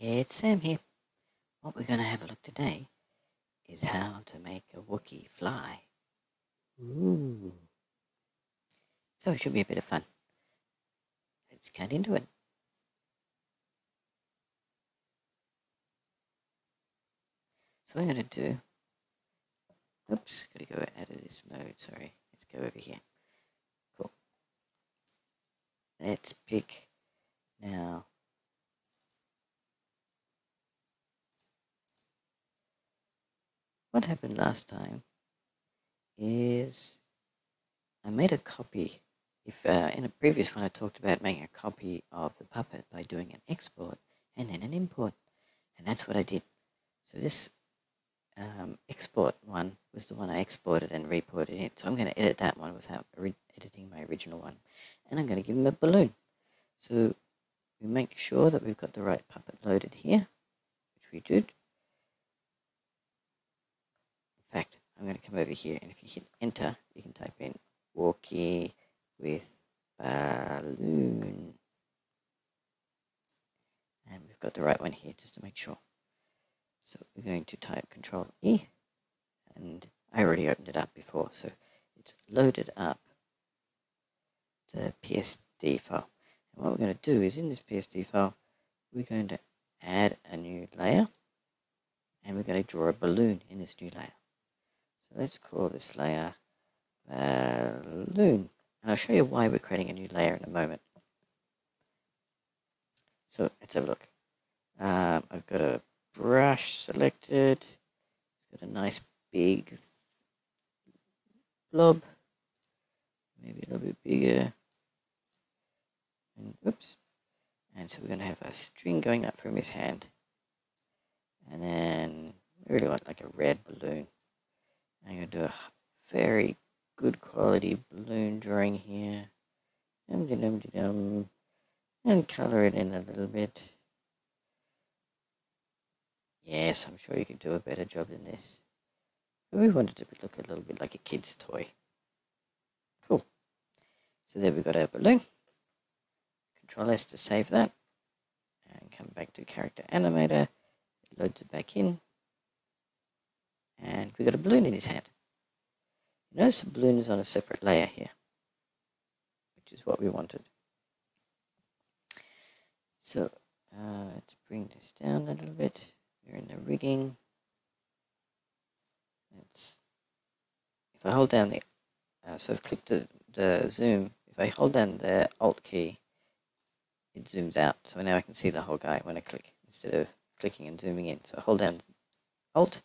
It's Sam here. What we're going to have a look today is how to make a Wookie fly. Ooh. So it should be a bit of fun. Let's get into it. So I'm going to do, oops, got to go out of this mode, sorry. Let's go over here. Cool. Let's pick now. What happened last time is I made a copy. If in a previous one I talked about making a copy of the puppet by doing an export and then an import, and that's what I did. So this export one was the one I exported and reported in. So I'm going to edit that one without editing my original one, and I'm going to give him a balloon. So we make sure that we've got the right puppet loaded here, which we did. In fact, I'm going to come over here, and if you hit enter, you can type in Wookie with balloon. And we've got the right one here just to make sure. So we're going to type Control E, and I already opened it up before, so it's loaded up the PSD file. And what we're going to do is in this PSD file, we're going to add a new layer, and we're going to draw a balloon in this new layer. So let's call this layer balloon. And I'll show you why we're creating a new layer in a moment. So let's have a look. I've got a brush selected. It's got a nice big blob. Maybe a little bit bigger. And oops. And so we're going to have a string going up from his hand. And then we really want like a red balloon. I'm going to do a very good quality balloon drawing here. And color it in a little bit. Yes, I'm sure you could do a better job than this. But we wanted it to look a little bit like a kid's toy. Cool. So there we've got our balloon. Control S to save that. And come back to Character Animator. It loads it back in. And we've got a balloon in his hand. You notice the balloon is on a separate layer here, which is what we wanted. So let's bring this down a little bit. We're in the rigging. If I hold down the, so I've clicked the zoom. If I hold down the Alt key, it zooms out. So now I can see the whole guy when I click, instead of clicking and zooming in. So I hold down Alt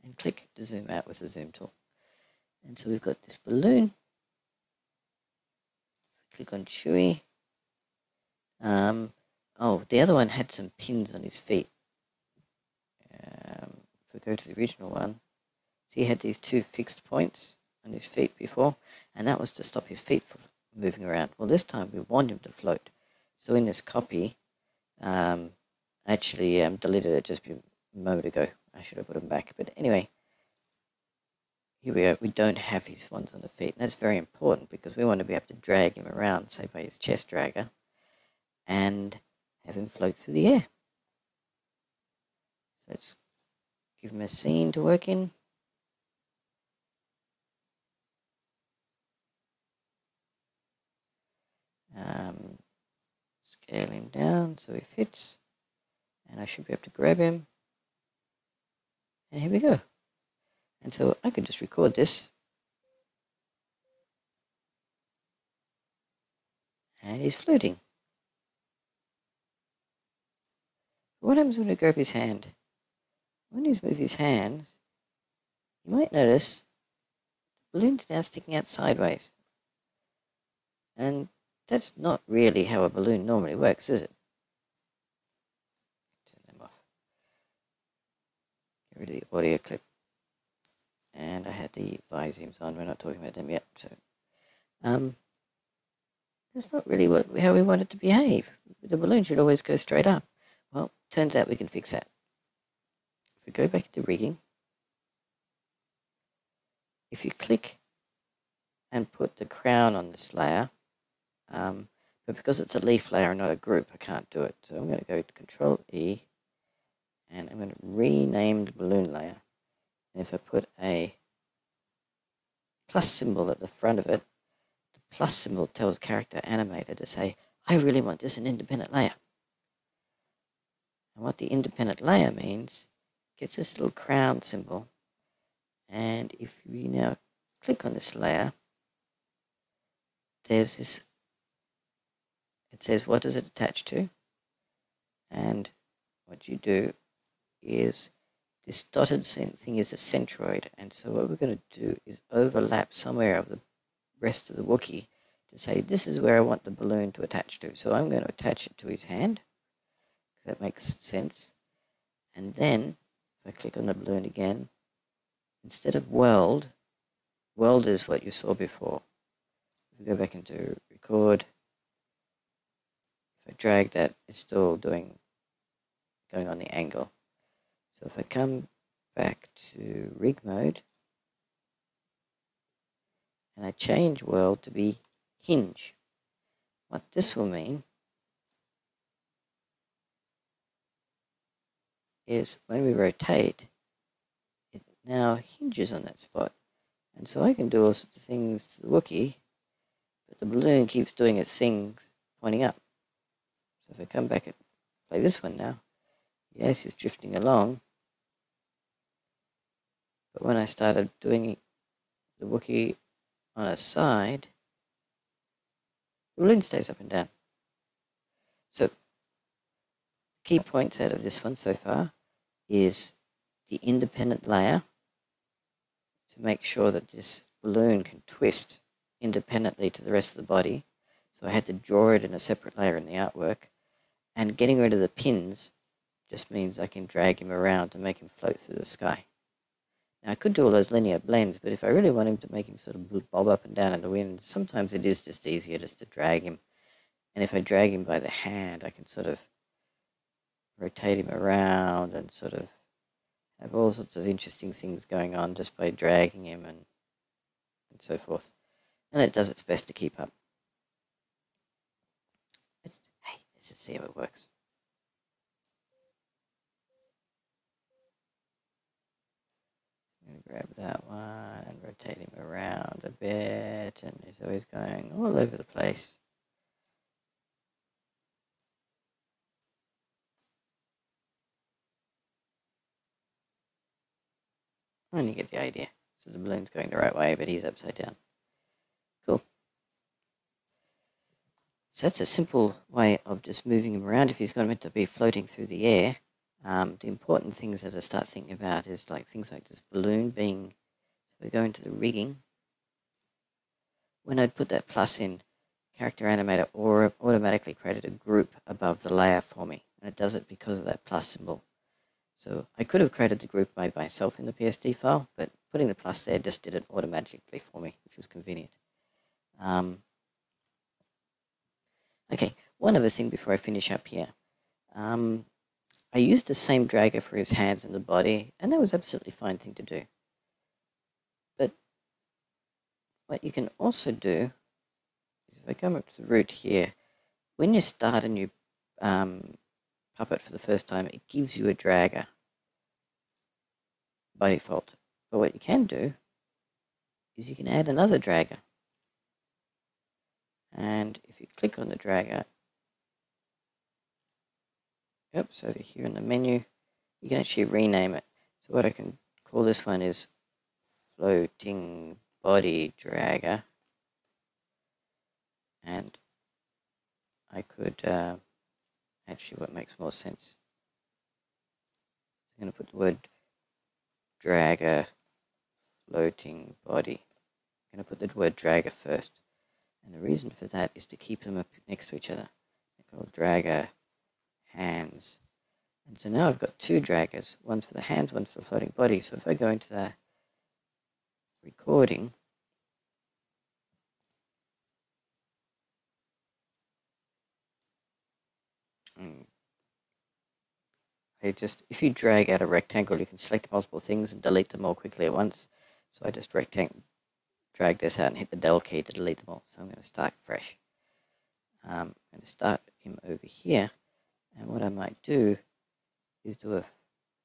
and click to zoom out with the zoom tool. And so we've got this balloon. Click on Chewy. Oh, the other one had some pins on his feet. If we go to the original one, see, he had these two fixed points on his feet before, and that was to stop his feet from moving around. Well, this time we want him to float. So in this copy, I actually deleted it just a moment ago. I should have put them back. But anyway, here we go. We don't have his ones on the feet. And that's very important because we want to be able to drag him around, say by his chest dragger, and have him float through the air. So let's give him a scene to work in. Scale him down so he fits. And I should be able to grab him. And here we go. And so I could just record this. And he's floating. What happens when we grab his hand? When he's moved his hands, you might notice the balloon's now sticking out sideways. And that's not really how a balloon normally works, is it? Turn them off. Get rid of the audio clip. And I had the zooms on. We're not talking about them yet. So, that's not really how we want it to behave. The balloon should always go straight up. Well, turns out we can fix that. If we go back to rigging, if you click and put the crown on this layer, but because it's a leaf layer and not a group, I can't do it. So I'm going to go to Control E And I'm going to rename the balloon layer. And if I put a plus symbol at the front of it, the plus symbol tells Character Animator to say, I really want this an independent layer. And what the independent layer means, gets this little crown symbol. And if we now click on this layer, there's this, it says what does it attach to, and what you do is this dotted thing is a centroid, and so what we're going to do is overlap somewhere of the rest of the Wookie to say this is where I want the balloon to attach to. So I'm going to attach it to his hand, because that makes sense. And then if I click on the balloon again, instead of world is what you saw before. If we go back into record, if I drag that, it's still going on the angle. So if I come back to rig mode and I change world to be hinge, what this will mean is when we rotate, it now hinges on that spot. And so I can do all sorts of things to the Wookie, but the balloon keeps doing its things pointing up. So if I come back and play this one now, yes, it's drifting along. But when I started doing the Wookie on a side, the balloon stays up and down. So key points out of this one so far is the independent layer to make sure that this balloon can twist independently to the rest of the body. So I had to draw it in a separate layer in the artwork. And getting rid of the pins just means I can drag him around to make him float through the sky. Now I could do all those linear blends, but if I really want him to make him sort of bob up and down in the wind, sometimes it is just easier just to drag him. And if I drag him by the hand, I can sort of rotate him around and sort of have all sorts of interesting things going on just by dragging him and so forth. And it does its best to keep up. Hey, let's just see how it works. I'm going to grab that one and rotate him around a bit, and he's always going all over the place. And you get the idea. So the balloon's going the right way, but he's upside down. Cool. So that's a simple way of just moving him around if he's going meant to be floating through the air. The important things that I start thinking about is like things like this balloon being, so we go into the rigging. When I'd put that plus in, Character Animator automatically created a group above the layer for me. And it does it because of that plus symbol. So I could have created the group by myself in the PSD file, but putting the plus there just did it automatically for me, which was convenient. Okay, one other thing before I finish up here. I used the same dragger for his hands and the body, and that was absolutely fine thing to do. But what you can also do is if I come up to the root here, when you start a new puppet for the first time, it gives you a dragger by default. But what you can do is you can add another dragger. And if you click on the dragger, oops, over here in the menu, you can actually rename it. So what I can call this one is Floating Body Dragger. And I could, actually what makes more sense, I'm going to put the word dragger floating body. I'm going to put the word dragger first. And the reason for that is to keep them up next to each other. They're called dragger hands. And so now I've got two draggers. One's for the hands, one's for the floating body. So if I go into the recording, if you drag out a rectangle, you can select multiple things and delete them all quickly at once. So I just drag this out and hit the del key to delete them all. So I'm going to start fresh. I'm going to start him over here. And what I might do is do a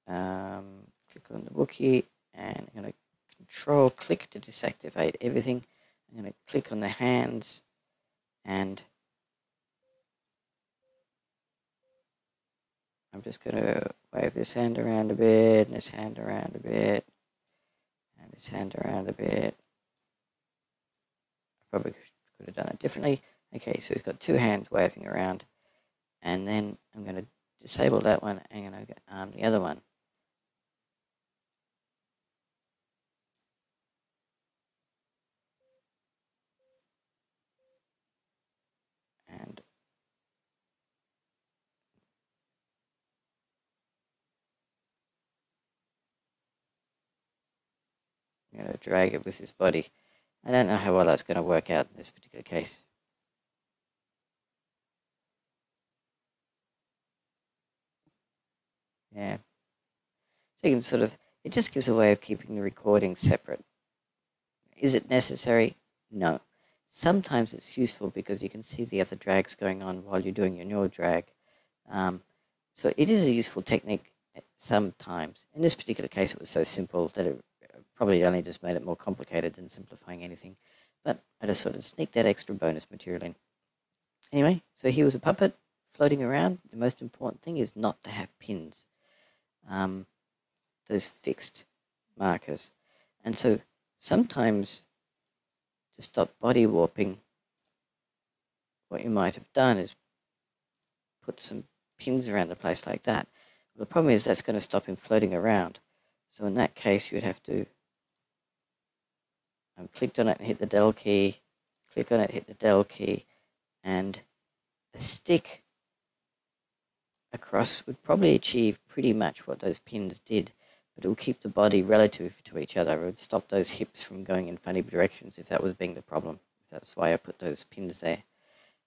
click on the Wookie, and I'm going to control click to disactivate everything. I'm going to click on the hands, and I'm just going to wave this hand around a bit, and this hand around a bit, and this hand around a bit. I probably could have done it differently. Okay, so it's got two hands waving around, and then I'm going to disable that one, and I'm going to arm the other one. And I'm going to drag it with his body. I don't know how well that's going to work out in this particular case. Yeah. So you can sort of, it just gives a way of keeping the recording separate. Is it necessary? No. Sometimes it's useful because you can see the other drags going on while you're doing your neural drag. So it is a useful technique sometimes. In this particular case, it was so simple that it probably only just made it more complicated than simplifying anything. But I just sort of sneaked that extra bonus material in. Anyway, so here was a puppet floating around. The most important thing is not to have pins, those fixed markers. And so sometimes to stop body warping, what you might have done is put some pins around the place like that. Well, the problem is that's going to stop him floating around. So in that case, you'd have to click on it and hit the del key, click on it, hit the del key, and a stick across would probably achieve pretty much what those pins did, but it will keep the body relative to each other. It would stop those hips from going in funny directions if that was being the problem. That's why I put those pins there.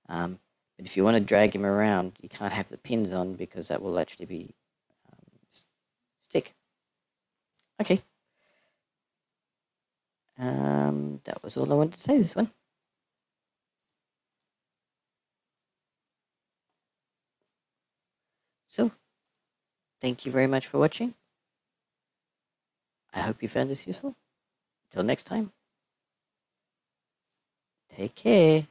But if you want to drag him around, you can't have the pins on because that will actually be stick. Okay. That was all I wanted to say this one. So, thank you very much for watching. I hope you found this useful. Until next time, take care.